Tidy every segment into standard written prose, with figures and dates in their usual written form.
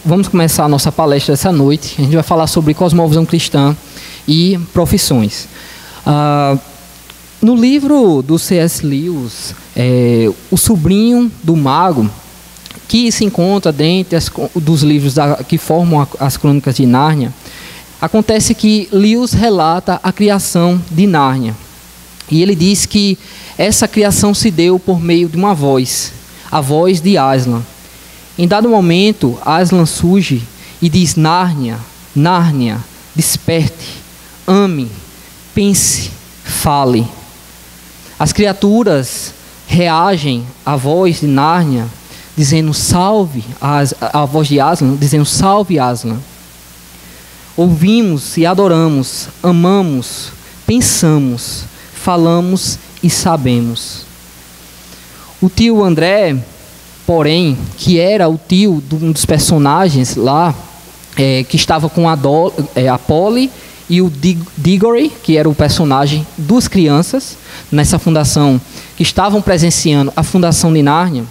vamos começar a nossa palestra dessa noite. A gente vai falar sobre cosmovisão cristã e profissões. No livro do C.S. Lewis, O Sobrinho do Mago, que se encontra dentre dos livros que formam as Crônicas de Nárnia, acontece que Lewis relata a criação de Nárnia. E ele diz que essa criação se deu por meio de uma voz, a voz de Aslan. Em dado momento, Aslan surge e diz: Nárnia, Nárnia, desperte, ame, pense, fale. As criaturas reagem à voz de Nárnia, dizendo salve, a voz de Aslan, dizendo salve Aslan. Ouvimos e adoramos, amamos, pensamos, falamos e sabemos. O tio André, porém, que era o tio de um dos personagens lá, que estava com a Polly e o Diggory, que era o personagem das crianças, nessa fundação, que estavam presenciando a fundação de Nárnia,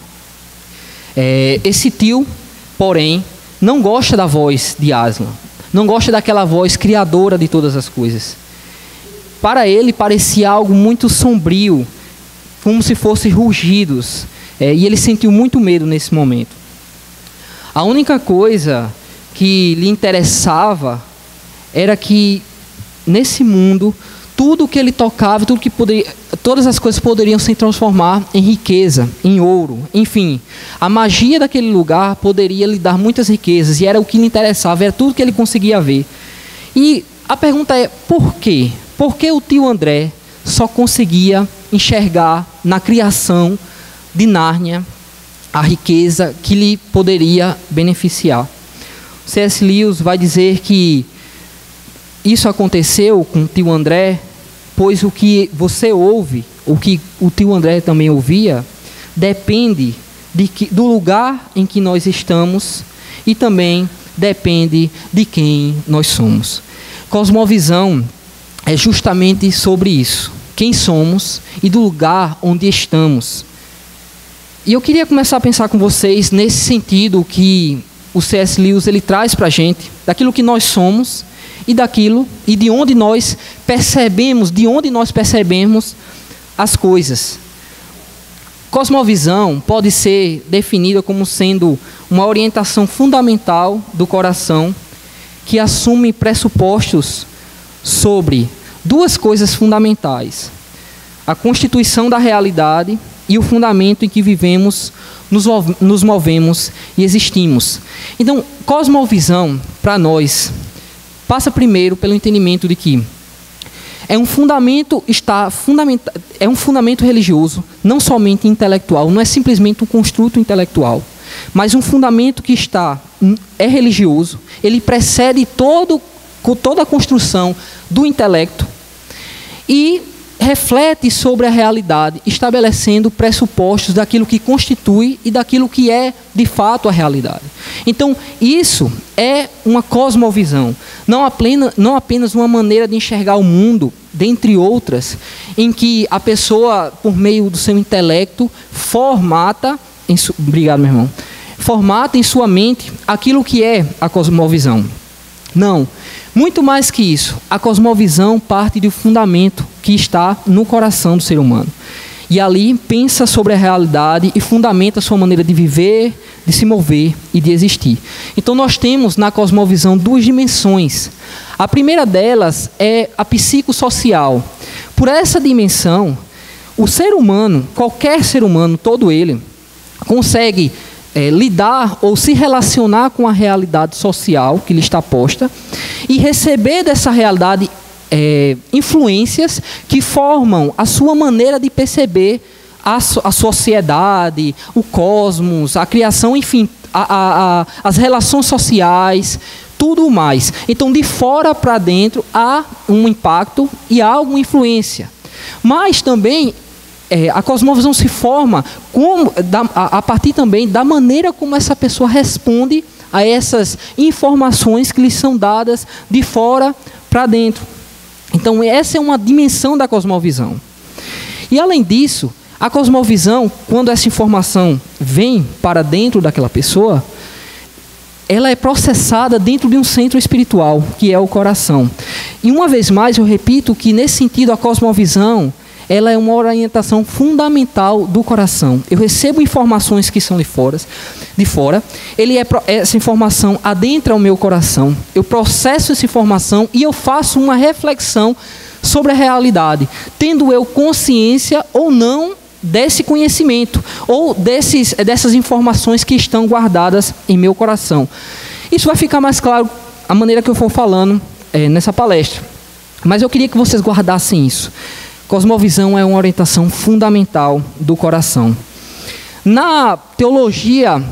esse tio, porém, não gosta da voz de Aslan, não gosta daquela voz criadora de todas as coisas. Para ele, parecia algo muito sombrio, como se fossem rugidos, e ele sentiu muito medo nesse momento. A única coisa que lhe interessava era que, nesse mundo, tudo que ele tocava, todas as coisas poderiam se transformar em riqueza, em ouro, enfim. A magia daquele lugar poderia lhe dar muitas riquezas, e era o que lhe interessava, era tudo que ele conseguia ver. E a pergunta é, por quê? Por que o tio André só conseguia enxergar na criação de Nárnia a riqueza que lhe poderia beneficiar? C.S. Lewis vai dizer que isso aconteceu com o tio André, pois o que você ouve, o que o tio André também ouvia, depende do lugar em que nós estamos e também depende de quem nós somos. Cosmovisão é justamente sobre isso, quem somos e do lugar onde estamos. E eu queria começar a pensar com vocês nesse sentido que o C.S. Lewis ele traz para a gente, daquilo que nós somos e de onde nós percebemos, as coisas. Cosmovisão pode ser definida como sendo uma orientação fundamental do coração que assume pressupostos sobre duas coisas fundamentais: a constituição da realidade e o fundamento em que vivemos, nos movemos e existimos. Então, cosmovisão, para nós, passa primeiro pelo entendimento de que é um fundamento religioso, não somente intelectual, não é simplesmente um construto intelectual, mas um fundamento que é religioso, ele precede toda a construção do intelecto e reflete sobre a realidade, estabelecendo pressupostos daquilo que constitui e daquilo que é de fato a realidade. Então, isso é uma cosmovisão, não apenas uma maneira de enxergar o mundo, dentre outras, em que a pessoa, por meio do seu intelecto, formata em sua mente aquilo que é a cosmovisão. Não, muito mais que isso, a cosmovisão parte do fundamento que está no coração do ser humano. E ali pensa sobre a realidade e fundamenta a sua maneira de viver, de se mover e de existir. Então nós temos na cosmovisão duas dimensões. A primeira delas é a psicossocial. Por essa dimensão, o ser humano, qualquer ser humano, todo ele, consegue lidar ou se relacionar com a realidade social que lhe está posta e receber dessa realidade influências que formam a sua maneira de perceber a sociedade, o cosmos, a criação, enfim, as relações sociais, tudo mais. Então, de fora para dentro, há um impacto e há alguma influência. Mas também a cosmovisão se forma a partir também da maneira como essa pessoa responde a essas informações que lhe são dadas de fora para dentro. Então, essa é uma dimensão da cosmovisão. E, além disso, a cosmovisão, quando essa informação vem para dentro daquela pessoa, ela é processada dentro de um centro espiritual, que é o coração. E uma vez mais eu repito que nesse sentido a cosmovisão, ela é uma orientação fundamental do coração. Eu recebo informações que são de fora, essa informação adentra o meu coração, eu processo essa informação e eu faço uma reflexão sobre a realidade, tendo eu consciência ou não desse conhecimento, ou dessas informações que estão guardadas em meu coração. Isso vai ficar mais claro à maneira que eu for falando nessa palestra. Mas eu queria que vocês guardassem isso. Cosmovisão é uma orientação fundamental do coração. Na teologia,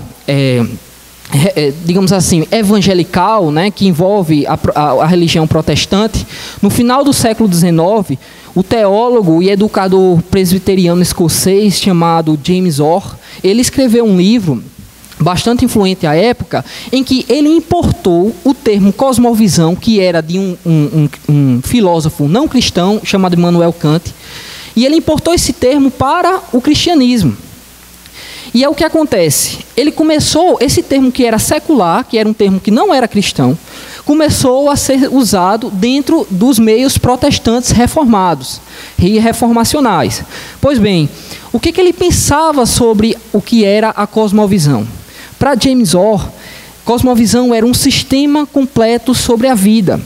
digamos assim, evangelical, né, que envolve a religião protestante, no final do século XIX, o teólogo e educador presbiteriano escocês chamado James Orr, ele escreveu um livro bastante influente à época, em que ele importou o termo cosmovisão, que era de um filósofo não cristão chamado Immanuel Kant, e ele importou esse termo para o cristianismo. E é o que acontece, ele começou, esse termo que era secular, que era um termo que não era cristão, começou a ser usado dentro dos meios protestantes reformados e reformacionais. Pois bem, o que ele pensava sobre o que era a cosmovisão? Para James Orr, cosmovisão era um sistema completo sobre a vida.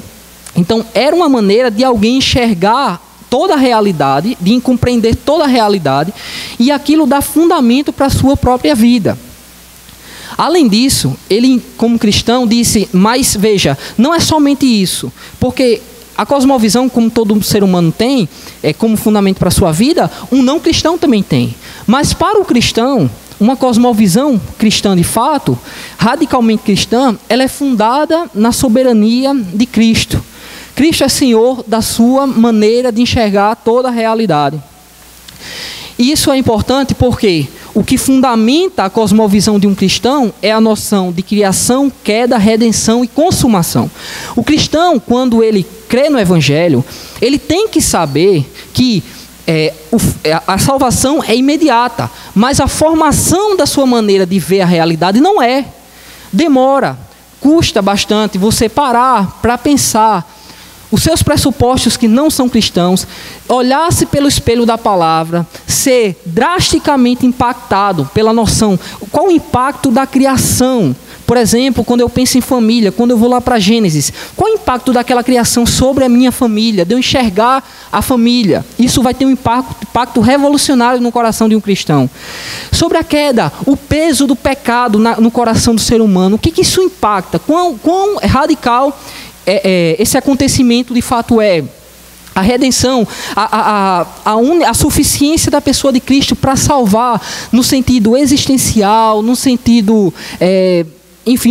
Então, era uma maneira de alguém enxergar toda a realidade, de compreender toda a realidade, e aquilo dá fundamento para a sua própria vida. Além disso, ele, como cristão, disse, mas veja, não é somente isso, porque a cosmovisão, como todo ser humano tem, como fundamento para a sua vida, um não cristão também tem. Mas para o cristão, uma cosmovisão cristã de fato, radicalmente cristã, ela é fundada na soberania de Cristo. Cristo é Senhor da sua maneira de enxergar toda a realidade. E isso é importante porque o que fundamenta a cosmovisão de um cristão é a noção de criação, queda, redenção e consumação. O cristão, quando ele crê no Evangelho, ele tem que saber que a salvação é imediata, mas a formação da sua maneira de ver a realidade não é. Demora, custa bastante você parar para pensar os seus pressupostos que não são cristãos, olhar-se pelo espelho da palavra, ser drasticamente impactado pela noção, qual o impacto da criação. Por exemplo, quando eu penso em família, quando eu vou lá para Gênesis, qual o impacto daquela criação sobre a minha família, de eu enxergar a família? Isso vai ter um impacto revolucionário no coração de um cristão. Sobre a queda, o peso do pecado no coração do ser humano, o que isso impacta? Quão radical esse acontecimento de fato é? A redenção, a suficiência da pessoa de Cristo para salvar no sentido existencial, no sentido,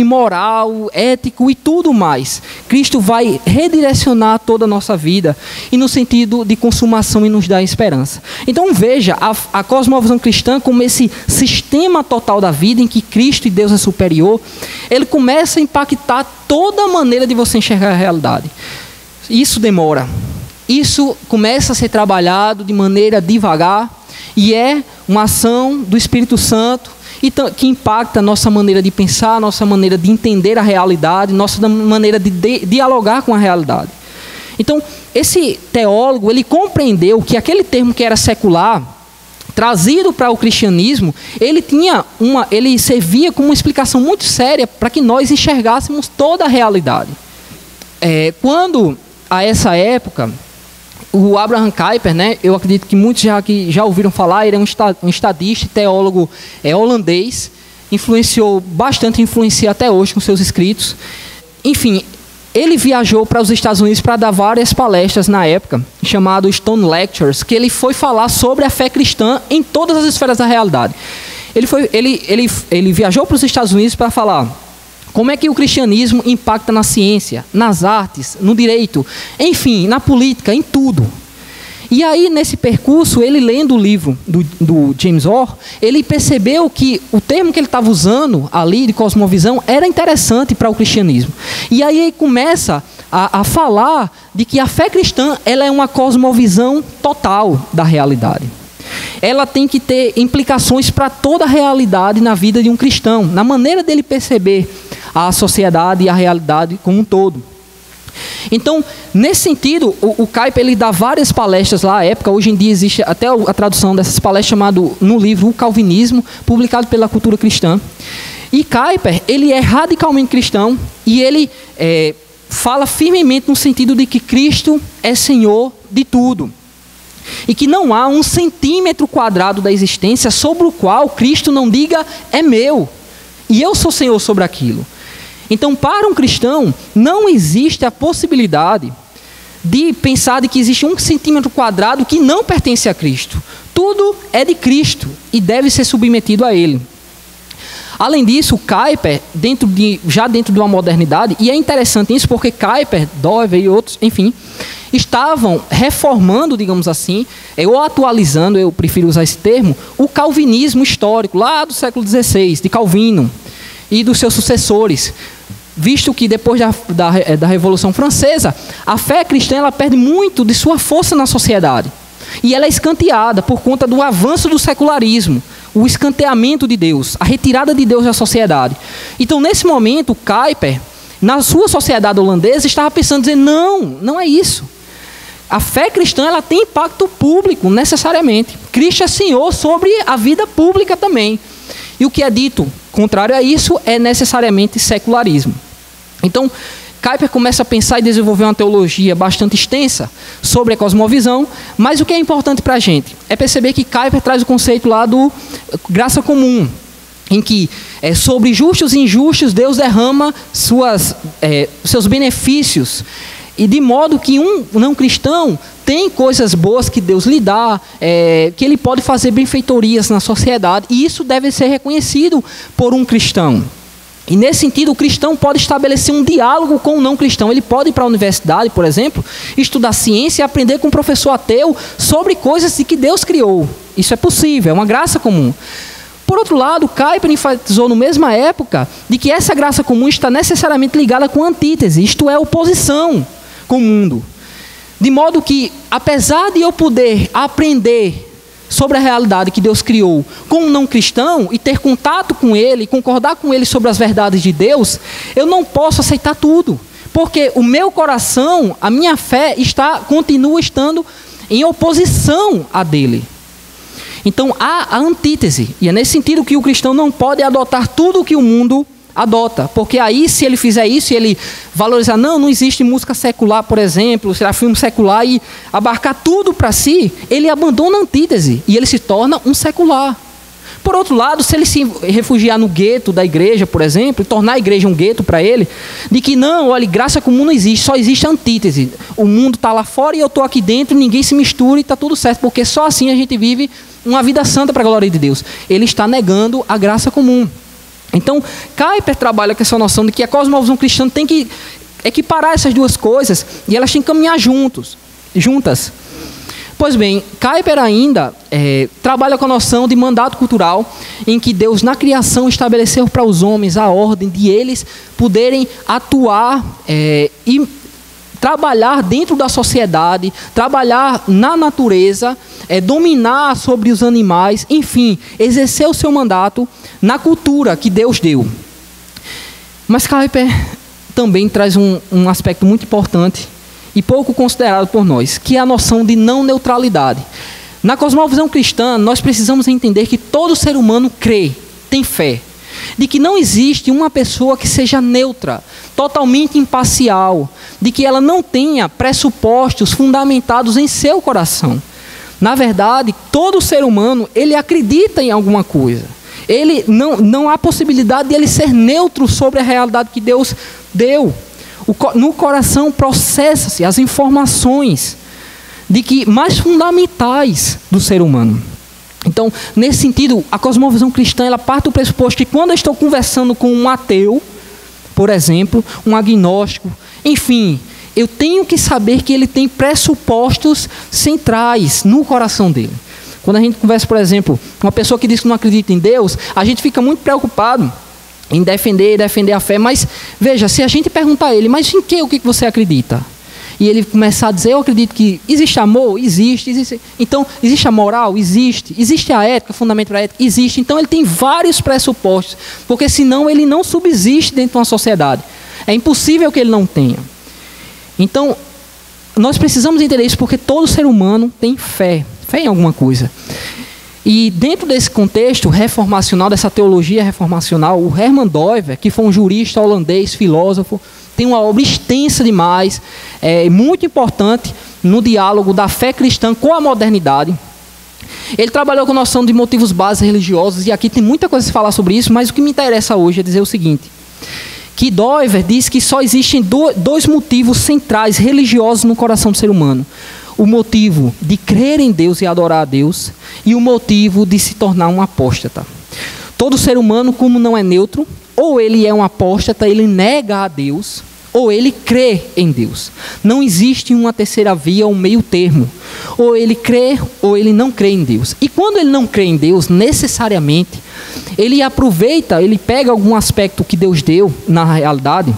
moral, ético e tudo mais. Cristo vai redirecionar toda a nossa vida e no sentido de consumação e nos dar esperança. Então veja a cosmovisão cristã como esse sistema total da vida em que Cristo e Deus é superior, ele começa a impactar toda a maneira de você enxergar a realidade. Isso demora. Isso começa a ser trabalhado de maneira devagar e é uma ação do Espírito Santo que impacta a nossa maneira de pensar, a nossa maneira de entender a realidade, nossa maneira de dialogar com a realidade. Então, esse teólogo, ele compreendeu que aquele termo que era secular, trazido para o cristianismo, ele servia como uma explicação muito séria para que nós enxergássemos toda a realidade. Quando, a essa época, o Abraham Kuyper, né, eu acredito que muitos já ouviram falar, ele é um estadista e teólogo holandês, influencia até hoje com seus escritos. Enfim, ele viajou para os Estados Unidos para dar várias palestras na época, chamado Stone Lectures, que ele foi falar sobre a fé cristã em todas as esferas da realidade. Ele viajou para os Estados Unidos para falar como é que o cristianismo impacta na ciência, nas artes, no direito, enfim, na política, em tudo. E aí, nesse percurso, ele lendo o livro do James Orr, ele percebeu que o termo que ele estava usando ali, de cosmovisão, era interessante para o cristianismo. E aí ele começa a falar de que a fé cristã ela é uma cosmovisão total da realidade. Ela tem que ter implicações para toda a realidade na vida de um cristão, na maneira dele perceber à sociedade e à realidade como um todo. Então, nesse sentido, o Kuyper ele dá várias palestras lá à época. Hoje em dia existe até a tradução dessas palestras chamado no livro O Calvinismo, publicado pela Cultura Cristã. E Kuyper, ele é radicalmente cristão e ele fala firmemente no sentido de que Cristo é Senhor de tudo. E que não há 1 centímetro quadrado da existência sobre o qual Cristo não diga é meu. E eu sou Senhor sobre aquilo. Então, para um cristão, não existe a possibilidade de pensar de que existe 1 centímetro quadrado que não pertence a Cristo. Tudo é de Cristo e deve ser submetido a Ele. Além disso, o Kuyper, já dentro de uma modernidade, e é interessante isso porque Kuyper, Dover e outros, enfim, estavam reformando, digamos assim, ou atualizando, eu prefiro usar esse termo, o calvinismo histórico, lá do século XVI, de Calvino e dos seus sucessores. Visto que depois da Revolução Francesa, a fé cristã ela perde muito de sua força na sociedade. E ela é escanteada por conta do avanço do secularismo, o escanteamento de Deus, a retirada de Deus da sociedade. Então, nesse momento, Kuyper, na sua sociedade holandesa, estava pensando, dizer, não é isso. A fé cristã ela tem impacto público, necessariamente. Cristo é Senhor sobre a vida pública também. E o que é dito, contrário a isso, é necessariamente secularismo. Então, Kuyper começa a pensar e desenvolver uma teologia bastante extensa sobre a cosmovisão, mas o que é importante para a gente é perceber que Kuyper traz o conceito lá do graça comum, em que sobre justos e injustos Deus derrama seus benefícios, e de modo que um não cristão tem coisas boas que Deus lhe dá, que ele pode fazer benfeitorias na sociedade, e isso deve ser reconhecido por um cristão. E nesse sentido, o cristão pode estabelecer um diálogo com o não cristão. Ele pode ir para a universidade, por exemplo, estudar ciência e aprender com um professor ateu sobre coisas de que Deus criou. Isso é possível, é uma graça comum. Por outro lado, Kuyper enfatizou na mesma época de que essa graça comum está necessariamente ligada com a antítese, isto é, oposição com o mundo. De modo que, apesar de eu poder aprender sobre a realidade que Deus criou com um não cristão e ter contato com ele, concordar com ele sobre as verdades de Deus, eu não posso aceitar tudo, porque o meu coração, a minha fé continua estando em oposição a dele. Então há a antítese, e é nesse sentido que o cristão não pode adotar tudo o que o mundo adota, porque aí se ele fizer isso, se ele valorizar, não existe música secular, por exemplo, será filme secular e abarcar tudo para si, ele abandona a antítese e ele se torna um secular. Por outro lado, se ele se refugiar no gueto da igreja, por exemplo, e tornar a igreja um gueto para ele, de que não, olha, graça comum não existe, só existe a antítese. O mundo está lá fora e eu estou aqui dentro, ninguém se mistura e está tudo certo, porque só assim a gente vive uma vida santa para a glória de Deus. Ele está negando a graça comum. Então, Kuyper trabalha com essa noção de que a cosmovisão cristã tem que equiparar essas duas coisas e elas têm que caminhar juntas. Pois bem, Kuyper ainda trabalha com a noção de mandato cultural, em que Deus na criação estabeleceu para os homens a ordem de eles poderem atuar e trabalhar dentro da sociedade, trabalhar na natureza, dominar sobre os animais, enfim, exercer o seu mandato na cultura que Deus deu. Mas Kuyper também traz um aspecto muito importante e pouco considerado por nós, que é a noção de não neutralidade. Na cosmovisão cristã, nós precisamos entender que todo ser humano crê, tem fé, de que não existe uma pessoa que seja neutra, totalmente imparcial, de que ela não tenha pressupostos fundamentados em seu coração. Na verdade, todo ser humano, ele acredita em alguma coisa. Ele não há possibilidade de ele ser neutro sobre a realidade que Deus deu. No coração processa-se as informações mais fundamentais do ser humano. Então, nesse sentido, a cosmovisão cristã ela parte do pressuposto que quando eu estou conversando com um ateu, por exemplo, um agnóstico, enfim, eu tenho que saber que ele tem pressupostos centrais no coração dele. Quando a gente conversa, por exemplo, com uma pessoa que diz que não acredita em Deus, a gente fica muito preocupado em defender a fé, mas veja, se a gente perguntar a ele, mas em que, o que você acredita? e ele começar a dizer, eu acredito que existe amor? Existe. Então, existe a moral? Existe. Existe a ética, fundamento para a ética? Existe. Então, ele tem vários pressupostos, porque senão ele não subsiste dentro de uma sociedade. É impossível que ele não tenha. Então, nós precisamos entender isso, porque todo ser humano tem fé em alguma coisa. E dentro desse contexto reformacional, dessa teologia reformacional, o Herman Doiver, que foi um jurista holandês, filósofo, tem uma obra extensa demais, muito importante no diálogo da fé cristã com a modernidade. Ele trabalhou com a noção de motivos básicos religiosos, e aqui tem muita coisa a falar sobre isso, mas o que me interessa hoje é dizer o seguinte, que Doiver diz que só existem dois motivos centrais religiosos no coração do ser humano. O motivo de crer em Deus e adorar a Deus, e o motivo de se tornar um apóstata. Todo ser humano, como não é neutro, ou ele é um apóstata, ele nega a Deus, ou ele crê em Deus. Não existe uma terceira via, um meio termo. Ou ele crê, ou ele não crê em Deus. E quando ele não crê em Deus, necessariamente, ele aproveita, ele pega algum aspecto que Deus deu na realidade,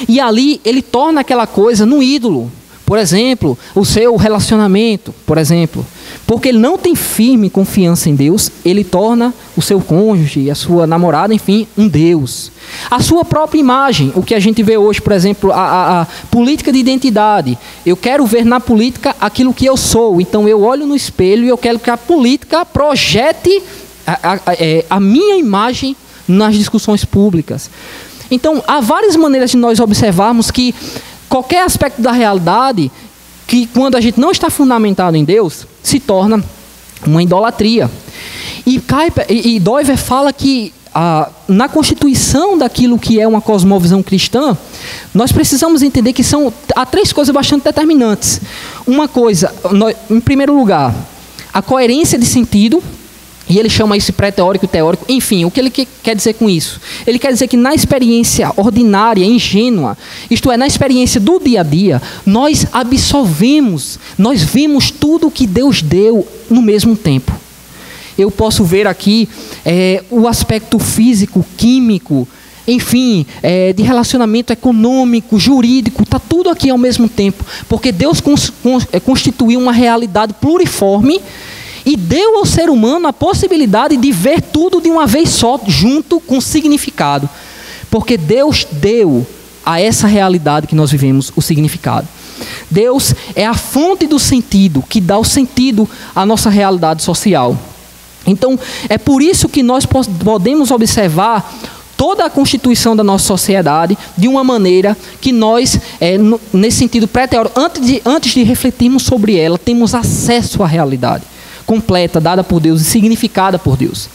e ali ele torna aquela coisa no ídolo. Por exemplo, o seu relacionamento, por exemplo. Porque ele não tem firme confiança em Deus, ele torna o seu cônjuge, a sua namorada, enfim, um Deus. A sua própria imagem, o que a gente vê hoje, por exemplo, a política de identidade. Eu quero ver na política aquilo que eu sou, então eu olho no espelho e eu quero que a política projete a minha imagem nas discussões públicas. Então, há várias maneiras de nós observarmos que qualquer aspecto da realidade, que quando a gente não está fundamentado em Deus, se torna uma idolatria. E Doiver fala que na constituição daquilo que é uma cosmovisão cristã, nós precisamos entender que há três coisas bastante determinantes. Uma coisa, em primeiro lugar, a coerência de sentido. E ele chama isso de pré-teórico e teórico. Enfim, o que ele quer dizer com isso? Ele quer dizer que na experiência ordinária, ingênua, isto é, na experiência do dia a dia, nós absorvemos, nós vemos tudo o que Deus deu no mesmo tempo. Eu posso ver aqui o aspecto físico, químico, enfim, de relacionamento econômico, jurídico, está tudo aqui ao mesmo tempo. Porque Deus constituiu uma realidade pluriforme e deu ao ser humano a possibilidade de ver tudo de uma vez só, junto com significado. Porque Deus deu a essa realidade que nós vivemos o significado. Deus é a fonte do sentido, que dá o sentido à nossa realidade social. Então, é por isso que nós podemos observar toda a constituição da nossa sociedade de uma maneira que nós, nesse sentido pré-teórico, antes de refletirmos sobre ela, temos acesso à realidade completa, dada por Deus e significada por Deus.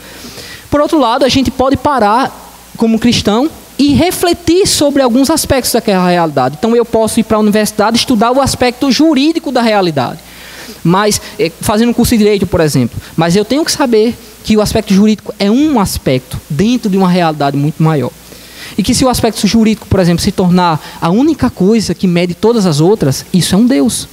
Por outro lado, a gente pode parar como cristão e refletir sobre alguns aspectos daquela realidade. Então eu posso ir para a universidade e estudar o aspecto jurídico da realidade. Mas, fazendo um curso de direito, por exemplo. Mas eu tenho que saber que o aspecto jurídico é um aspecto dentro de uma realidade muito maior. E que se o aspecto jurídico, por exemplo, se tornar a única coisa que mede todas as outras, isso é um Deus.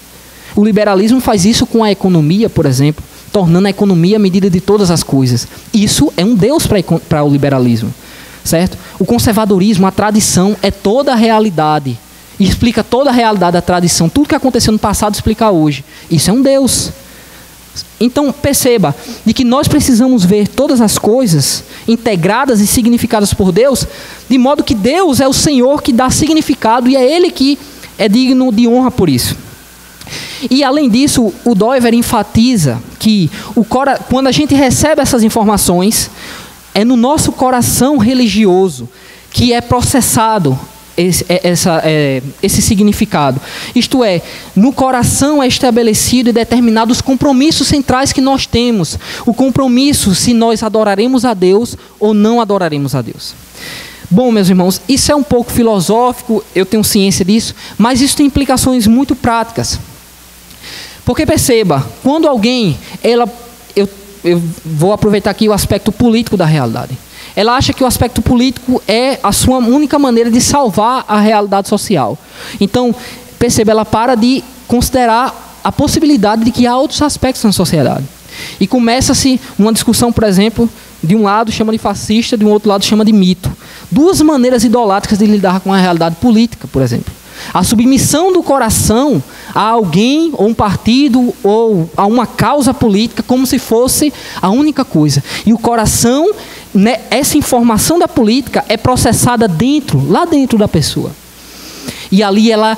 O liberalismo faz isso com a economia, por exemplo, tornando a economia a medida de todas as coisas. Isso é um Deus para o liberalismo, certo? O conservadorismo, a tradição, é toda a realidade. E explica toda a realidade da tradição. Tudo que aconteceu no passado explica hoje. Isso é um Deus. Então, perceba de que nós precisamos ver todas as coisas integradas e significadas por Deus, de modo que Deus é o Senhor que dá significado e é Ele que é digno de honra por isso. E além disso, o Doiver enfatiza que quando a gente recebe essas informações, é no nosso coração religioso que é processado esse significado. Isto é, no coração é estabelecido e determinado os compromissos centrais que nós temos. O compromisso se nós adoraremos a Deus ou não adoraremos a Deus. Bom, meus irmãos, isso é um pouco filosófico, eu tenho ciência disso, mas isso tem implicações muito práticas. Porque perceba, quando alguém, eu vou aproveitar aqui o aspecto político da realidade. Ela acha que o aspecto político é a sua única maneira de salvar a realidade social. Então, perceba, ela para de considerar a possibilidade de que há outros aspectos na sociedade. E começa-se uma discussão, por exemplo, de um lado chama de fascista, de um outro lado chama de mito. Duas maneiras idolátricas de lidar com a realidade política, por exemplo. A submissão do coração a alguém, ou um partido, ou a uma causa política, como se fosse a única coisa. E o coração, né, essa informação da política é processada lá dentro da pessoa. E ali ela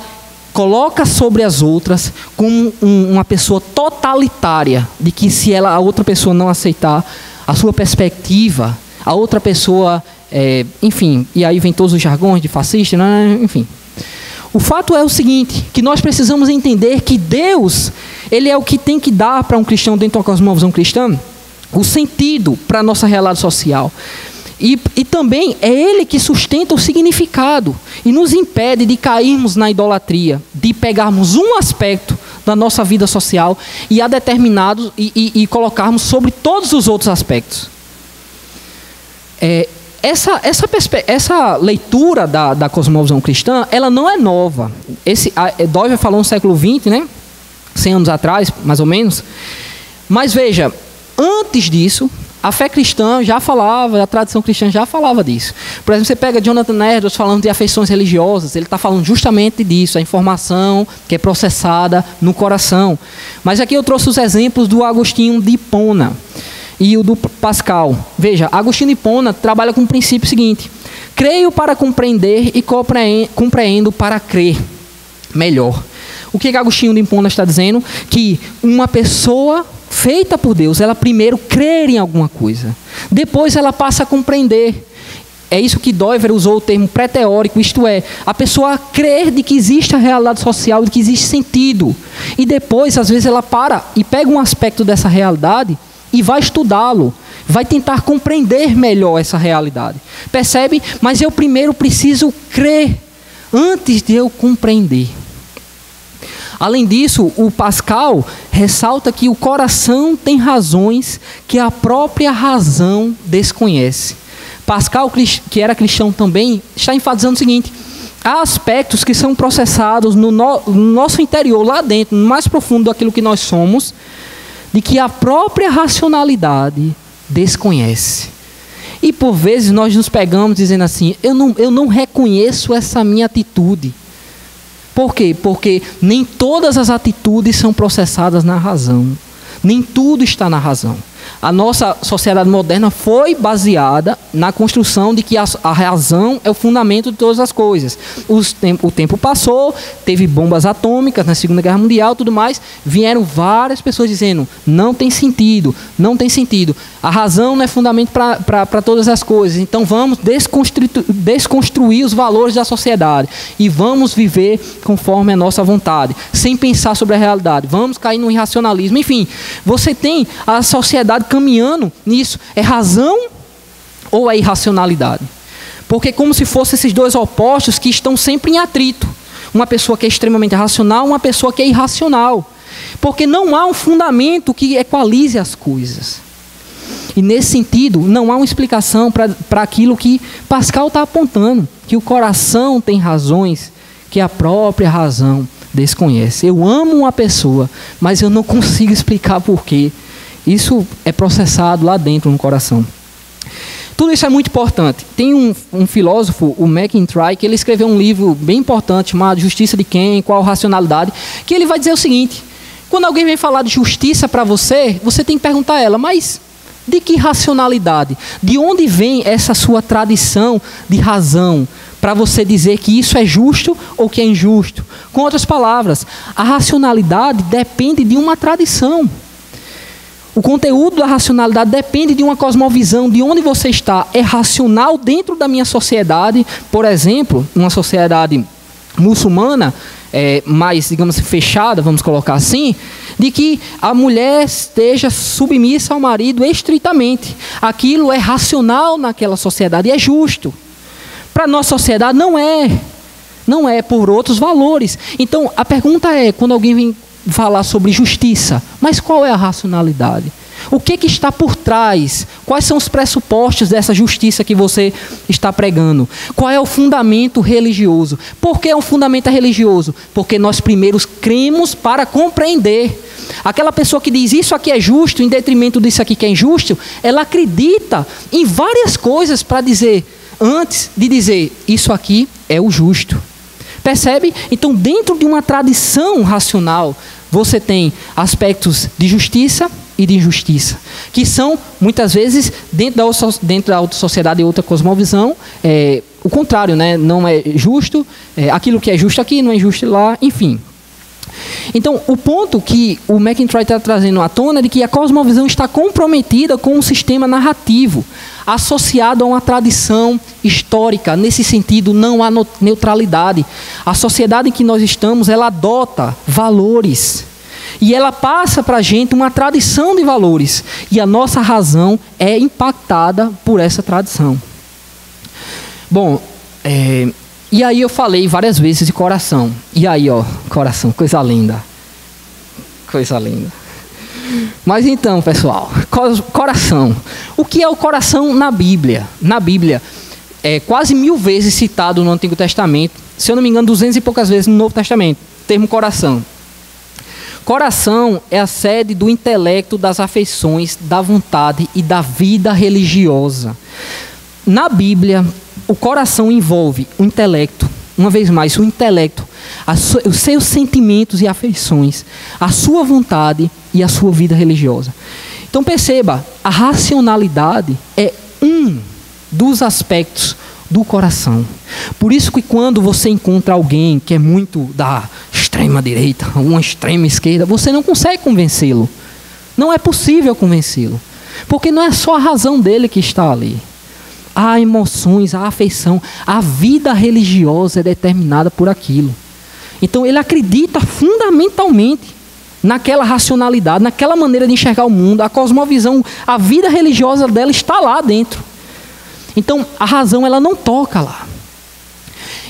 coloca sobre as outras como uma pessoa totalitária, de que se a outra pessoa não aceitar a sua perspectiva, a outra pessoa, enfim, e aí vem todos os jargões de fascista, né, enfim. O fato é o seguinte, que nós precisamos entender que Deus, Ele é o que tem que dar para um cristão dentro da cosmovisão cristã, o sentido para a nossa realidade social. E também é Ele que sustenta o significado e nos impede de cairmos na idolatria, de pegarmos um aspecto da nossa vida social e a determinados e colocarmos sobre todos os outros aspectos. Essa leitura da cosmovisão cristã, ela não é nova. Doiver falou no século XX, né? 100 anos atrás, mais ou menos. Mas veja, antes disso, a fé cristã já falava, a tradição cristã já falava disso. Por exemplo, você pega Jonathan Edwards falando de afeições religiosas, ele está falando justamente disso, a informação que é processada no coração. Mas aqui eu trouxe os exemplos do Agostinho de Hipona e o do Pascal. Veja, Agostinho de Hipona trabalha com o princípio seguinte: creio para compreender e compreendo para crer melhor. O que Agostinho de Hipona está dizendo? Que uma pessoa feita por Deus, ela primeiro crer em alguma coisa, depois ela passa a compreender. É isso que Doiver usou o termo pré-teórico, isto é, a pessoa crer de que existe a realidade social, de que existe sentido, e depois, às vezes, ela para e pega um aspecto dessa realidade e vai estudá-lo, vai tentar compreender melhor essa realidade. Percebe? Mas eu primeiro preciso crer antes de eu compreender. Além disso, o Pascal ressalta que o coração tem razões que a própria razão desconhece. Pascal, que era cristão também, está enfatizando o seguinte: há aspectos que são processados no nosso interior, lá dentro, no mais profundo daquilo que nós somos, de que a própria racionalidade desconhece. E por vezes nós nos pegamos dizendo assim: eu não reconheço essa minha atitude. Por quê? Porque nem todas as atitudes são processadas na razão. Nem tudo está na razão. A nossa sociedade moderna foi baseada na construção de que a razão é o fundamento de todas as coisas. O tempo passou, teve bombas atômicas na Segunda Guerra Mundial, tudo mais. Vieram várias pessoas dizendo: não tem sentido, não tem sentido. A razão não é fundamento para todas as coisas. Então vamos desconstruir os valores da sociedade e vamos viver conforme a nossa vontade, sem pensar sobre a realidade. Vamos cair no irracionalismo. Enfim, você tem a sociedade caminhando nisso. É razão ou é irracionalidade? Porque como se fossem esses dois opostos que estão sempre em atrito. Uma pessoa que é extremamente racional, uma pessoa que é irracional. Porque não há um fundamento que equalize as coisas. E nesse sentido, não há uma explicação para aquilo que Pascal está apontando, que o coração tem razões que a própria razão desconhece. Eu amo uma pessoa, mas eu não consigo explicar por quê. Isso é processado lá dentro no coração. Tudo isso é muito importante. Tem um filósofo, o McIntyre, que ele escreveu um livro bem importante chamado Justiça de Quem? Qual Racionalidade? Que ele vai dizer o seguinte: quando alguém vem falar de justiça para você, você tem que perguntar a ela: mas de que racionalidade? De onde vem essa sua tradição de razão para você dizer que isso é justo ou que é injusto? Com outras palavras, a racionalidade depende de uma tradição. O conteúdo da racionalidade depende de uma cosmovisão, de onde você está. É racional dentro da minha sociedade, por exemplo, uma sociedade muçulmana, mais, digamos, fechada, vamos colocar assim, de que a mulher esteja submissa ao marido estritamente. Aquilo é racional naquela sociedade e é justo. Para a nossa sociedade não é por outros valores. Então a pergunta é, quando alguém vem falar sobre justiça, mas qual é a racionalidade? O que está por trás? Quais são os pressupostos dessa justiça que você está pregando? Qual é o fundamento religioso? Por que é um fundamento religioso? Porque nós primeiro cremos para compreender. Aquela pessoa que diz isso aqui é justo, em detrimento disso aqui que é injusto, ela acredita em várias coisas para dizer, antes de dizer isso aqui é o justo. Percebe? Então, dentro de uma tradição racional, você tem aspectos de justiça e de injustiça, que são, muitas vezes, dentro da outra sociedade e outra cosmovisão, o contrário, né? Não é justo, aquilo que é justo aqui não é justo lá, enfim. Então, o ponto que o McIntyre está trazendo à tona é de que a cosmovisão está comprometida com um sistema narrativo, associado a uma tradição histórica. Nesse sentido, não há neutralidade. A sociedade em que nós estamos, ela adota valores. E ela passa para a gente uma tradição de valores. E a nossa razão é impactada por essa tradição. Bom, e aí eu falei várias vezes de coração. E aí, ó, coração, coisa linda. Coisa linda. Mas então, pessoal, coração. O que é o coração na Bíblia? Na Bíblia, é quase 1000 vezes citado no Antigo Testamento. Se eu não me engano, 200 e poucas vezes no Novo Testamento. O termo coração. Coração é a sede do intelecto, das afeições, da vontade e da vida religiosa. Na Bíblia, o coração envolve o intelecto, uma vez mais, o intelecto, os seus sentimentos e afeições, a sua vontade e a sua vida religiosa. Então perceba, a racionalidade é um dos aspectos do coração. Por isso que quando você encontra alguém que é muito da extrema direita, uma extrema esquerda, você não consegue convencê-lo. Não é possível convencê-lo. Porque não é só a razão dele que está ali. Há emoções, há afeição, a vida religiosa é determinada por aquilo. Então ele acredita fundamentalmente naquela racionalidade, naquela maneira de enxergar o mundo, a cosmovisão, a vida religiosa dela está lá dentro. Então a razão ela não toca lá.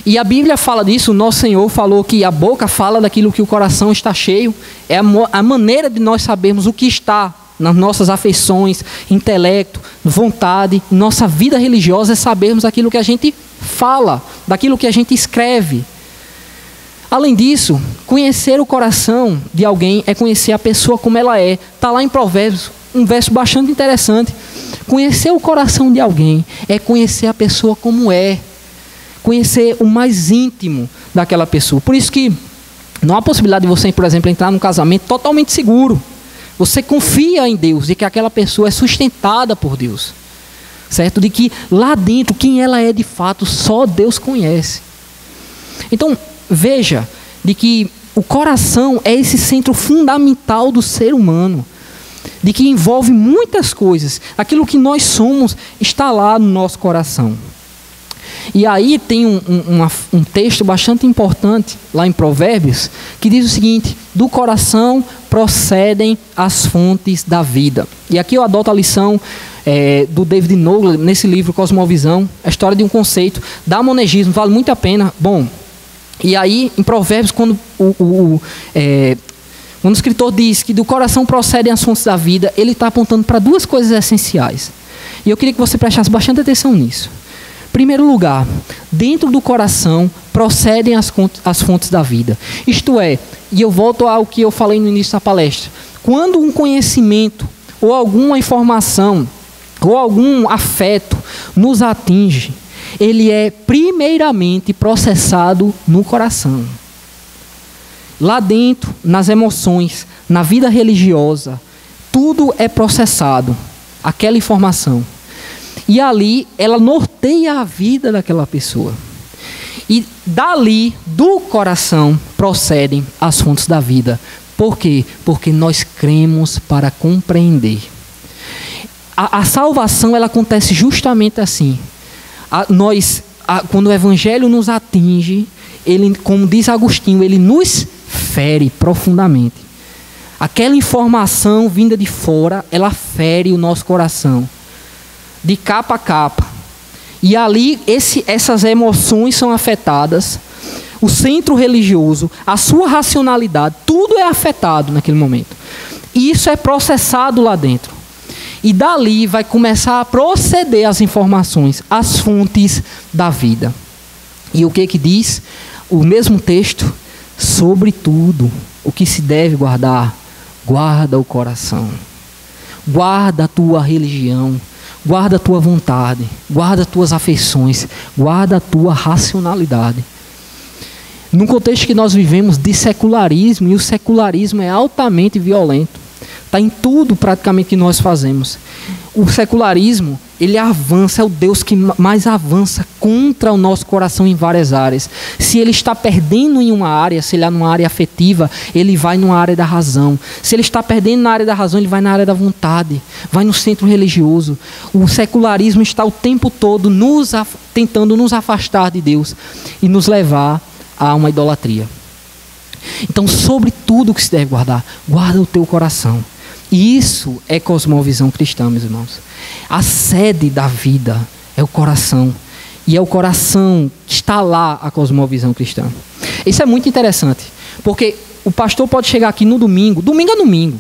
E a Bíblia fala disso, o nosso Senhor falou que a boca fala daquilo que o coração está cheio, é a maneira de nós sabermos o que está nas nossas afeições, intelecto, vontade, nossa vida religiosa é sabermos aquilo que a gente fala, daquilo que a gente escreve. Além disso, conhecer o coração de alguém é conhecer a pessoa como ela é. Está lá em Provérbios, um verso bastante interessante. Conhecer o coração de alguém é conhecer a pessoa como é. Conhecer o mais íntimo daquela pessoa. Por isso que não há possibilidade de você, por exemplo, entrar num casamento totalmente seguro. Você confia em Deus, de que aquela pessoa é sustentada por Deus. Certo? De que lá dentro, quem ela é de fato, só Deus conhece. Então, veja, de que o coração é esse centro fundamental do ser humano. De que envolve muitas coisas. Aquilo que nós somos está lá no nosso coração. E aí tem um texto bastante importante, lá em Provérbios, que diz o seguinte: do coração procedem as fontes da vida. E aqui eu adoto a lição do David Nolan, nesse livro Cosmovisão, a história de um conceito, da monegismo, vale muito a pena. Bom, e aí em Provérbios, quando o escritor diz que do coração procedem as fontes da vida, ele está apontando para duas coisas essenciais. E eu queria que você prestasse bastante atenção nisso. Em primeiro lugar, dentro do coração procedem as fontes da vida. Isto é, e eu volto ao que eu falei no início da palestra, quando um conhecimento, ou alguma informação, ou algum afeto nos atinge, ele é primeiramente processado no coração. Lá dentro, nas emoções, na vida religiosa, tudo é processado, aquela informação. E ali, ela norteia a vida daquela pessoa. E dali, do coração, procedem as fontes da vida. Por quê? Porque nós cremos para compreender. A salvação, ela acontece justamente assim. Quando o Evangelho nos atinge, ele, como diz Agostinho, ele nos fere profundamente. Aquela informação vinda de fora, ela fere o nosso coração. De capa a capa. E ali essas emoções são afetadas, o centro religioso, a sua racionalidade, tudo é afetado naquele momento. E isso é processado lá dentro. E dali vai começar a proceder as informações, as fontes da vida. E o que diz? O mesmo texto, sobretudo, o que se deve guardar, guarda o coração. Guarda a tua religião. Guarda a tua vontade, guarda as tuas afeições, guarda a tua racionalidade. num contexto que nós vivemos de secularismo, e o secularismo é altamente violento. Está em tudo praticamente que nós fazemos. O secularismo, ele avança, é o Deus que mais avança contra o nosso coração em várias áreas. Se ele está perdendo em uma área, se ele é numa área afetiva, ele vai numa área da razão. Se ele está perdendo na área da razão, ele vai na área da vontade, vai no centro religioso. O secularismo está o tempo todo tentando nos afastar de Deus e nos levar a uma idolatria. Então, sobre tudo que se deve guardar, guarda o teu coração. E isso é cosmovisão cristã, meus irmãos. A sede da vida é o coração. E é o coração que está lá, a cosmovisão cristã. Isso é muito interessante, porque o pastor pode chegar aqui no domingo é domingo,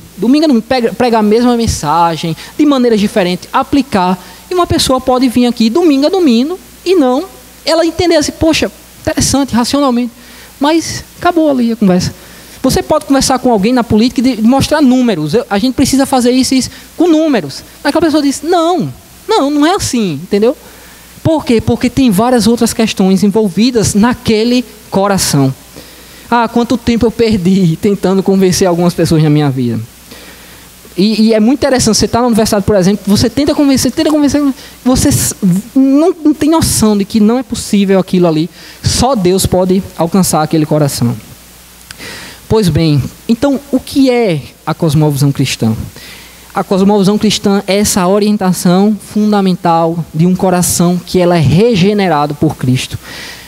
pregar a mesma mensagem, de maneiras diferentes, aplicar, e uma pessoa pode vir aqui domingo a domingo, e não, ela entender assim, poxa, interessante, racionalmente, mas acabou ali a conversa. Você pode conversar com alguém na política e mostrar números. A gente precisa fazer isso e isso com números. Aquela pessoa diz, não é assim, entendeu? Por quê? Porque tem várias outras questões envolvidas naquele coração. Quanto tempo eu perdi tentando convencer algumas pessoas na minha vida. E é muito interessante, você está na universidade, por exemplo, você tenta convencer, você não tem noção de que não é possível aquilo ali. Só Deus pode alcançar aquele coração. Pois bem, então o que é a cosmovisão cristã? A cosmovisão cristã é essa orientação fundamental de um coração que ela é regenerado por Cristo.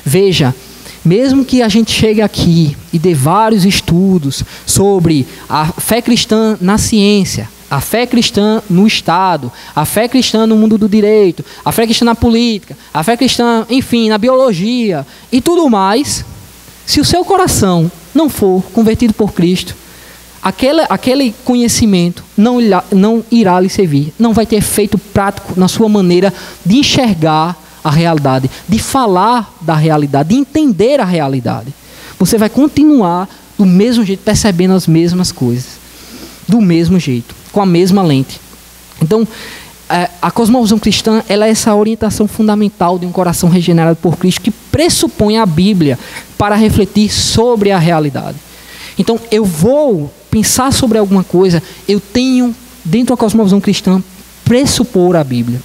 Veja, mesmo que a gente chegue aqui e dê vários estudos sobre a fé cristã na ciência, a fé cristã no Estado, a fé cristã no mundo do direito, a fé cristã na política, a fé cristã, enfim, na biologia e tudo mais, se o seu coração não for convertido por Cristo, aquele conhecimento não irá lhe servir, não vai ter efeito prático na sua maneira de enxergar a realidade, de falar da realidade, de entender a realidade. Você vai continuar do mesmo jeito, percebendo as mesmas coisas, do mesmo jeito, com a mesma lente. Então, a cosmovisão cristã, ela é essa orientação fundamental de um coração regenerado por Cristo, que pressupõe a Bíblia para refletir sobre a realidade. Então, eu vou pensar sobre alguma coisa, eu tenho, dentro da cosmovisão cristã, pressupor a Bíblia.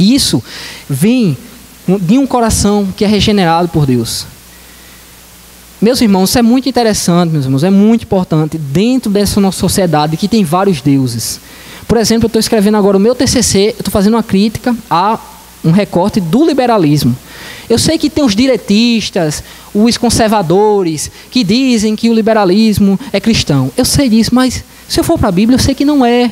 E isso vem de um coração que é regenerado por Deus. Meus irmãos, isso é muito interessante, meus irmãos, é muito importante dentro dessa nossa sociedade que tem vários deuses. Por exemplo, eu estou escrevendo agora o meu TCC, eu estou fazendo uma crítica a um recorte do liberalismo. Eu sei que tem os direitistas, os conservadores, que dizem que o liberalismo é cristão. Eu sei disso, mas se eu for para a Bíblia, eu sei que não é.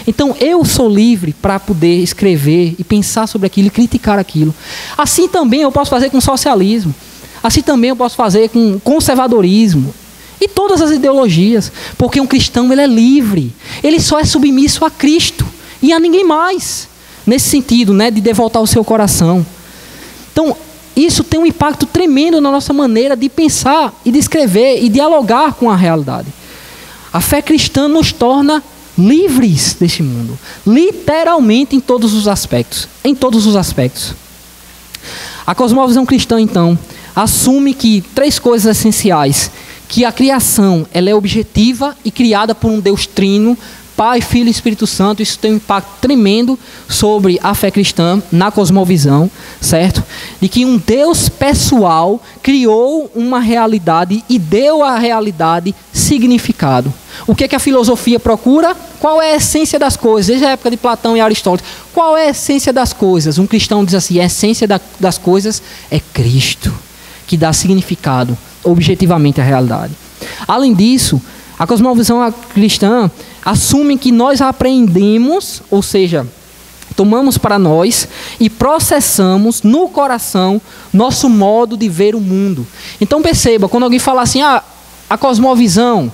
Então, eu sou livre para poder escrever e pensar sobre aquilo e criticar aquilo. Assim também eu posso fazer com o socialismo. Assim também eu posso fazer com o conservadorismo. E todas as ideologias. Porque um cristão, ele é livre. Ele só é submisso a Cristo e a ninguém mais. Nesse sentido, né, de devotar o seu coração. Então, isso tem um impacto tremendo na nossa maneira de pensar e de escrever e dialogar com a realidade. A fé cristã nos torna livres deste mundo. Literalmente em todos os aspectos. Em todos os aspectos. A cosmovisão cristã, então, assume que 3 coisas essenciais. Que a criação, ela é objetiva e criada por um Deus trino, Pai, Filho e Espírito Santo. Isso tem um impacto tremendo sobre a fé cristã, na cosmovisão, certo? De que um Deus pessoal criou uma realidade e deu à realidade significado. O que é que a filosofia procura? Qual é a essência das coisas? Desde a época de Platão e Aristóteles. Qual é a essência das coisas? Um cristão diz assim, a essência das coisas é Cristo, que dá significado objetivamente à realidade. Além disso, a cosmovisão cristã assume que nós aprendemos, ou seja, tomamos para nós e processamos no coração nosso modo de ver o mundo. Então perceba, quando alguém fala assim, a cosmovisão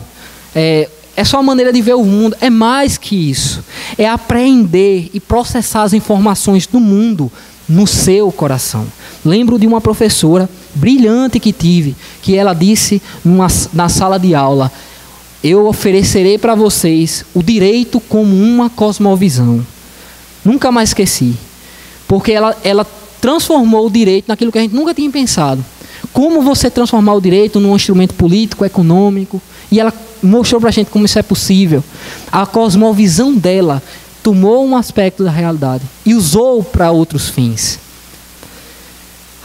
é só a maneira de ver o mundo, é mais que isso. É apreender e processar as informações do mundo no seu coração. Lembro de uma professora brilhante que tive, que ela disse na sala de aula, eu oferecerei para vocês o direito como uma cosmovisão. Nunca mais esqueci. Porque ela transformou o direito naquilo que a gente nunca tinha pensado. como você transformar o direito num instrumento político, econômico. E ela mostrou para a gente como isso é possível. A cosmovisão dela tomou um aspecto da realidade e usou para outros fins.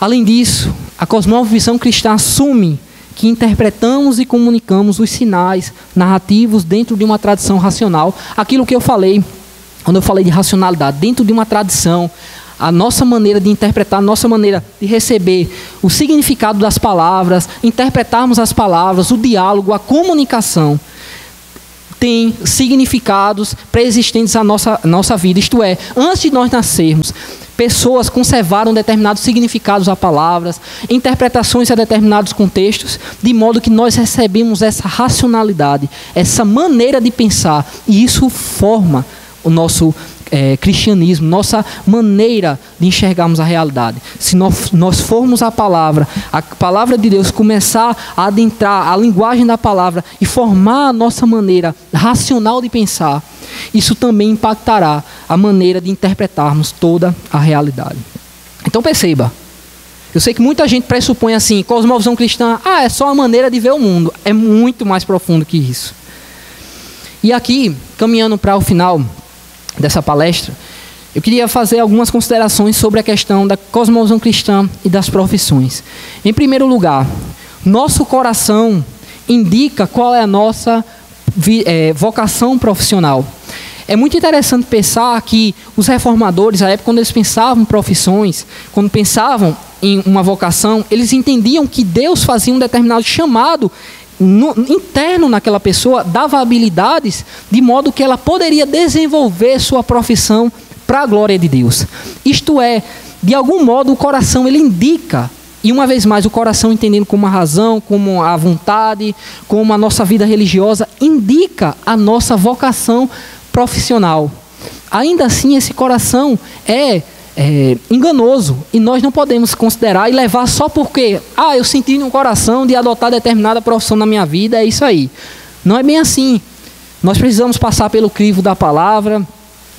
Além disso, a cosmovisão cristã assume que interpretamos e comunicamos os sinais narrativos dentro de uma tradição racional. Aquilo que eu falei, quando eu falei de racionalidade, dentro de uma tradição, a nossa maneira de interpretar, a nossa maneira de receber o significado das palavras, interpretarmos as palavras, o diálogo, a comunicação, tem significados pré-existentes à nossa vida. Isto é, antes de nós nascermos, pessoas conservaram determinados significados a palavras, interpretações a determinados contextos, de modo que nós recebemos essa racionalidade, essa maneira de pensar, e isso forma o nosso cristianismo, nossa maneira de enxergarmos a realidade. Se nós formos a palavra de Deus começar a adentrar a linguagem da palavra e formar a nossa maneira racional de pensar, isso também impactará a maneira de interpretarmos toda a realidade. Então perceba, eu sei que muita gente pressupõe assim, cosmovisão cristã, é só a maneira de ver o mundo. É muito mais profundo que isso. E aqui, caminhando para o final dessa palestra, eu queria fazer algumas considerações sobre a questão da cosmovisão cristã e das profissões. Em primeiro lugar, nosso coração indica qual é a nossa vocação profissional. É muito interessante pensar que os reformadores, à época, quando eles pensavam em profissões, quando pensavam em uma vocação, eles entendiam que Deus fazia um determinado chamado interno naquela pessoa, dava habilidades de modo que ela poderia desenvolver sua profissão para a glória de Deus. Isto é, de algum modo o coração ele indica, e uma vez mais o coração entendendo como a razão, como a vontade, como a nossa vida religiosa, indica a nossa vocação profissional. Ainda assim esse coração é enganoso, e nós não podemos considerar e levar só porque eu senti no coração de adotar determinada profissão na minha vida, é isso aí. Não é bem assim. Nós precisamos passar pelo crivo da palavra,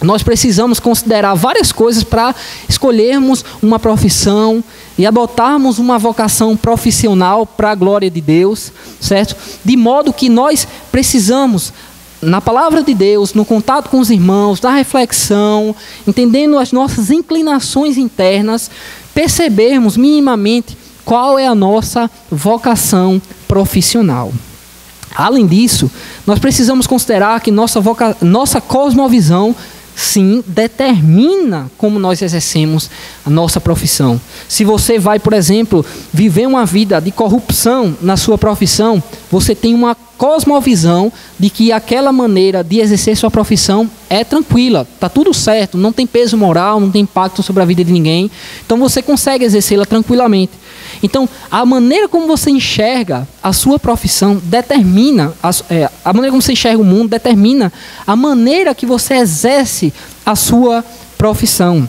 nós precisamos considerar várias coisas para escolhermos uma profissão e adotarmos uma vocação profissional para a glória de Deus, certo? De modo que nós precisamos, na palavra de Deus, no contato com os irmãos, na reflexão, entendendo as nossas inclinações internas, percebermos minimamente qual é a nossa vocação profissional. Além disso, nós precisamos considerar que nossa cosmovisão, sim, determina como nós exercemos a nossa profissão. Se você vai, por exemplo, viver uma vida de corrupção na sua profissão, você tem uma cosmovisão de que aquela maneira de exercer sua profissão é tranquila, está tudo certo, não tem peso moral, não tem impacto sobre a vida de ninguém, então você consegue exercê-la tranquilamente. Então, a maneira como você enxerga a sua profissão determina, a maneira como você enxerga o mundo determina a maneira que você exerce a sua profissão.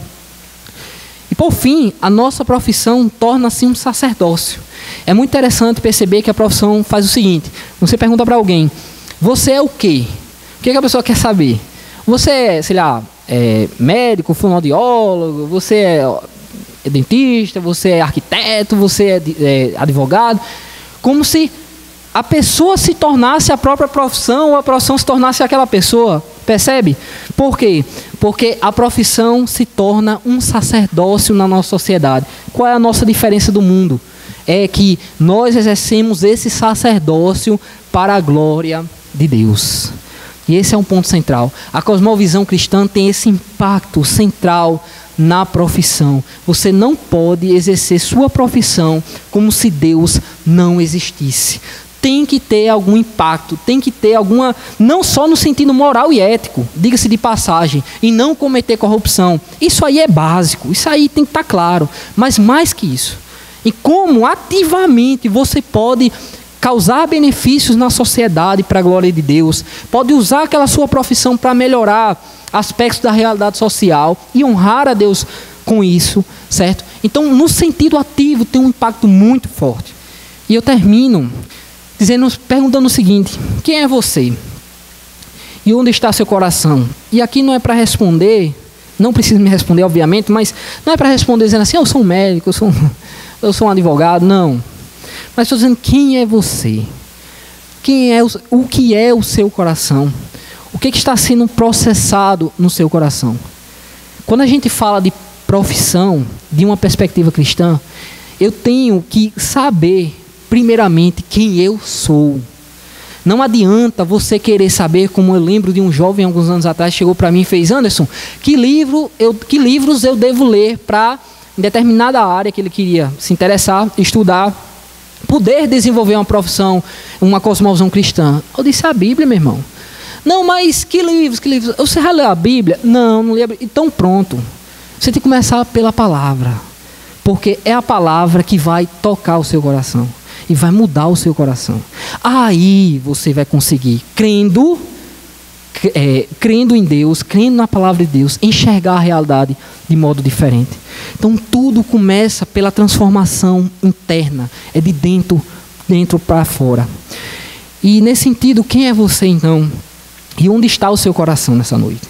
E por fim, a nossa profissão torna-se um sacerdócio. É muito interessante perceber que a profissão faz o seguinte: você pergunta para alguém, você é o quê? O que a pessoa quer saber? Você é, sei lá, médico, fonoaudiólogo, você é dentista, você é arquiteto, você é advogado, como se a pessoa se tornasse a própria profissão ou a profissão se tornasse aquela pessoa, percebe? Por quê? Porque a profissão se torna um sacerdócio na nossa sociedade. Qual é a nossa diferença do mundo? É que nós exercemos esse sacerdócio para a glória de Deus. E esse é um ponto central. A cosmovisão cristã tem esse impacto central na profissão. Você não pode exercer sua profissão como se Deus não existisse. Tem que ter algum impacto, tem que ter alguma, não só no sentido moral e ético, diga-se de passagem, e não cometer corrupção. Isso aí é básico, isso aí tem que estar claro. Mas mais que isso, e como ativamente você pode causar benefícios na sociedade para a glória de Deus, pode usar aquela sua profissão para melhorar aspectos da realidade social e honrar a Deus com isso, certo? Então, no sentido ativo, tem um impacto muito forte. E eu termino perguntando o seguinte: quem é você? E onde está seu coração? E aqui não é para responder, não precisa me responder, obviamente, mas não é para responder dizendo assim, eu sou um médico, eu sou um advogado, não. Mas estou dizendo, quem é você? O que é o seu coração? O que está sendo processado no seu coração? Quando a gente fala de profissão, de uma perspectiva cristã, eu tenho que saber, primeiramente, quem eu sou. Não adianta você querer saber, como eu lembro de um jovem alguns anos atrás, chegou para mim e fez: Anderson, que livros eu devo ler para, em determinada área que ele queria se interessar, estudar, poder desenvolver uma profissão, uma cosmovisão cristã? Eu disse: a Bíblia, meu irmão. Não, mas que livros? Você já leu a Bíblia? Não li a Bíblia. Então pronto. Você tem que começar pela palavra. Porque é a palavra que vai tocar o seu coração. E vai mudar o seu coração. Aí você vai conseguir, crendo em Deus, crendo na palavra de Deus, enxergar a realidade de modo diferente. Então tudo começa pela transformação interna. É de dentro para fora. E nesse sentido, quem é você então? E onde está o seu coração nessa noite?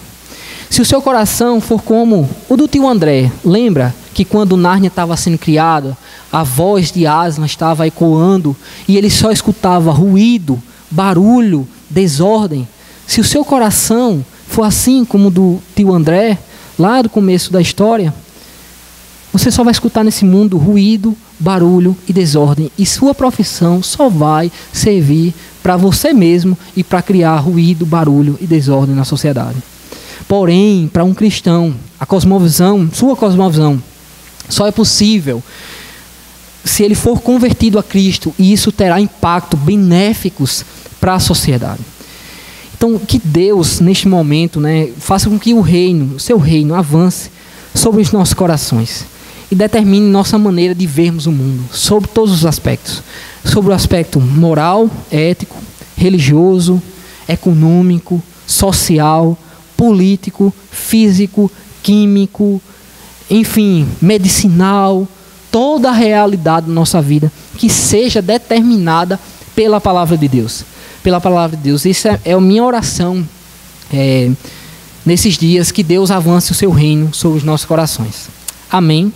Se o seu coração for como o do tio André, lembra que quando Nárnia estava sendo criada, a voz de Aslan estava ecoando e ele só escutava ruído, barulho, desordem? Se o seu coração for assim como o do tio André, lá do começo da história, você só vai escutar nesse mundo ruído, barulho e desordem. E sua profissão só vai servir para você mesmo e para criar ruído, barulho e desordem na sociedade. Porém, para um cristão, sua cosmovisão, só é possível se ele for convertido a Cristo, e isso terá impacto benéficos para a sociedade. Então, que Deus, neste momento, faça com que o seu reino, avance sobre os nossos corações e determine nossa maneira de vermos o mundo, sobre todos os aspectos. Sobre o aspecto moral, ético, religioso, econômico, social, político, físico, químico, enfim, medicinal, toda a realidade da nossa vida que seja determinada pela palavra de Deus. Pela palavra de Deus. Isso é a minha oração nesses dias, que Deus avance o seu reino sobre os nossos corações. Amém.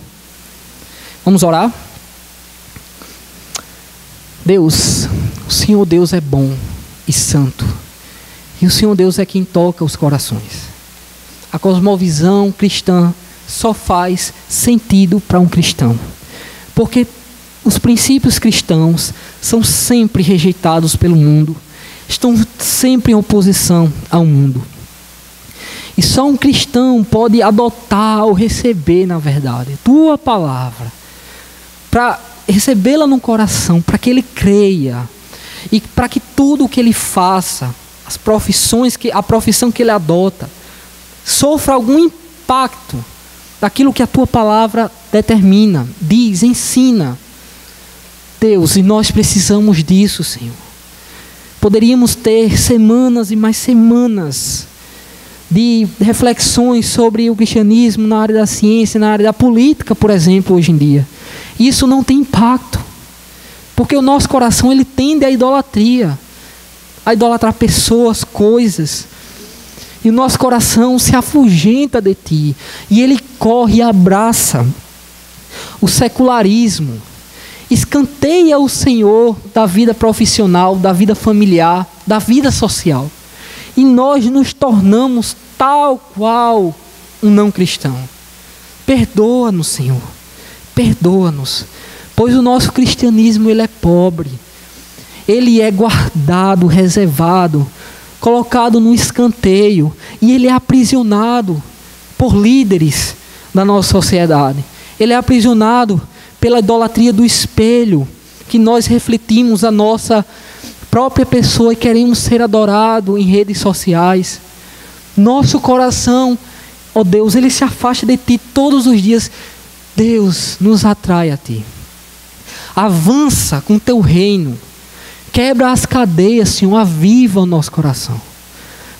Vamos orar? Deus, o Senhor Deus é bom e santo. E o Senhor Deus é quem toca os corações. A cosmovisão cristã só faz sentido para um cristão. Porque os princípios cristãos são sempre rejeitados pelo mundo. Estão sempre em oposição ao mundo. E só um cristão pode adotar ou receber, na verdade, tua palavra, para recebê-la no coração, para que ele creia e para que tudo o que ele faça, a profissão que ele adota, sofra algum impacto daquilo que a tua palavra determina, diz, ensina. Deus, e nós precisamos disso, Senhor. Poderíamos ter semanas e mais semanas de reflexões sobre o cristianismo na área da ciência, na área da política, por exemplo, hoje em dia. E isso não tem impacto, porque o nosso coração ele tende à idolatria, a idolatrar pessoas, coisas, e o nosso coração se afugenta de ti, e ele corre e abraça o secularismo, escanteia o Senhor da vida profissional, da vida familiar, da vida social, e nós nos tornamos tal qual um não cristão. Perdoa-nos, Senhor, perdoa-nos, pois o nosso cristianismo ele é pobre, ele é guardado, reservado, colocado no escanteio, e ele é aprisionado por líderes da nossa sociedade. Ele é aprisionado pela idolatria do espelho, que nós refletimos a nossa própria pessoa e queremos ser adorados em redes sociais. Nosso coração, ó Deus, ele se afasta de ti todos os dias. Deus, nos atrai a ti. Avança com teu reino. Quebra as cadeias, Senhor, aviva o nosso coração.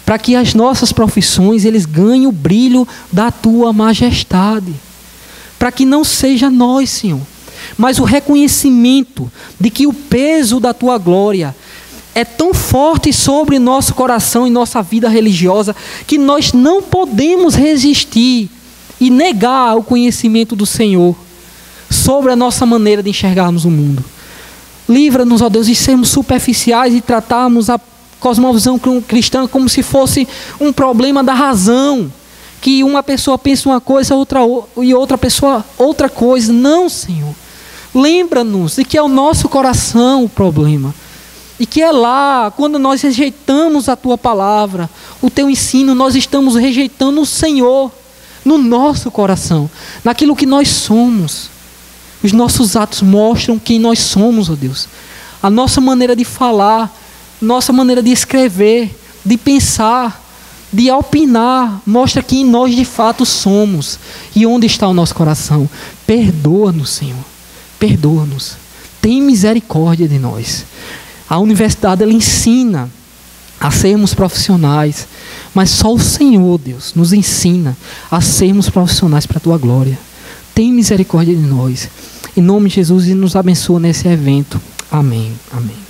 Para que as nossas profissões, eles ganhem o brilho da tua majestade. Para que não seja nós, Senhor, mas o reconhecimento de que o peso da tua glória é tão forte sobre nosso coração e nossa vida religiosa, que nós não podemos resistir e negar o conhecimento do Senhor sobre a nossa maneira de enxergarmos o mundo. Livra-nos, ó Deus, de sermos superficiais e tratarmos a cosmovisão cristã como se fosse um problema da razão. Que uma pessoa pensa uma coisa e outra pessoa outra coisa. Não, Senhor. Lembra-nos de que é o nosso coração o problema. E que é lá, quando nós rejeitamos a Tua palavra, o Teu ensino, nós estamos rejeitando o Senhor no nosso coração, naquilo que nós somos. Os nossos atos mostram quem nós somos, ó Deus. A nossa maneira de falar, nossa maneira de escrever, de pensar, de opinar, mostra quem nós de fato somos e onde está o nosso coração. Perdoa-nos, Senhor. Perdoa-nos. Tem misericórdia de nós. A universidade, ela ensina a sermos profissionais, mas só o Senhor, Deus, nos ensina a sermos profissionais para a Tua glória. Tem misericórdia de nós. Em nome de Jesus, e nos abençoa nesse evento. Amém. Amém.